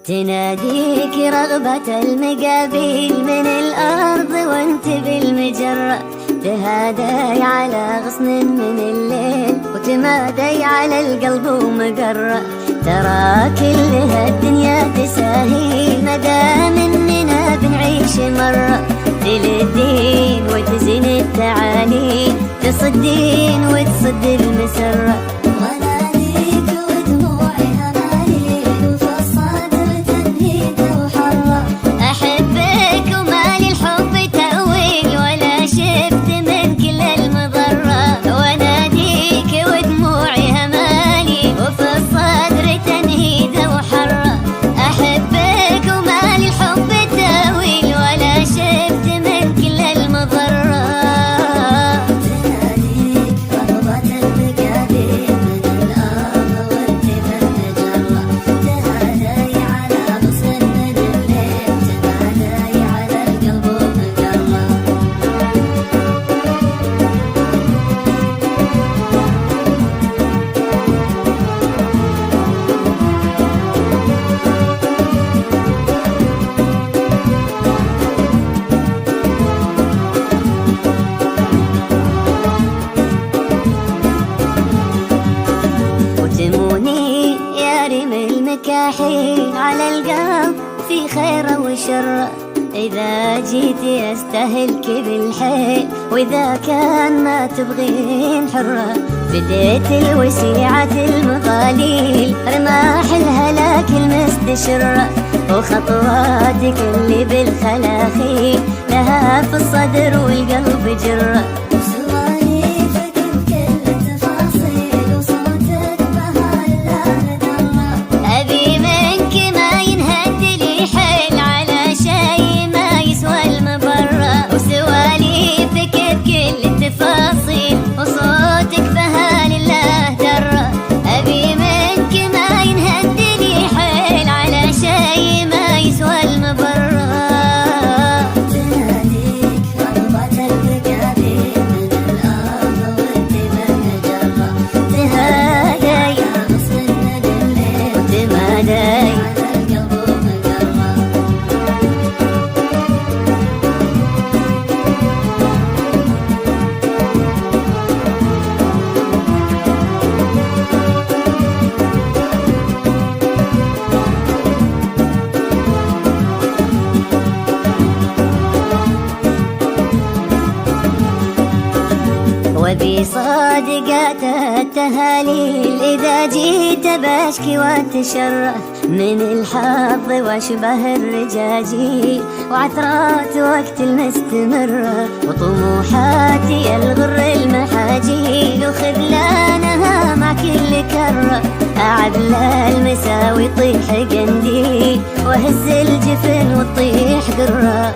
تناديك رغبة المقابيل من الأرض وانت بالمجرة، تهادي على غصن من الليل وتمادي على القلب ومقرة. ترى كل هالدنيا تساهي مدام اننا بنعيش مرة، تلدين وتزين التعالي، تصدين وتصد المسرة. تموني يا ريم المكاحيل على القلب في خير وشر، إذا جيتي أستهلك بالحيل وإذا كان ما تبغين حرة. بديت الوسيعة المغاليل رماح الهلاك المستشرة، وخطواتك اللي بالخلاخيل لها في الصدر والقلب جرة. وبصادقات التهاليل إذا جيت بشكي واتشرح من الحظ واشبه الرجاجيل، وعثرات وقت المستمرة وطموحاتي الغر المحاجيل، وخذلانها مع كل كرة أعبل المساوي طيح قنديل، وهز الجفن وتطيح قرة.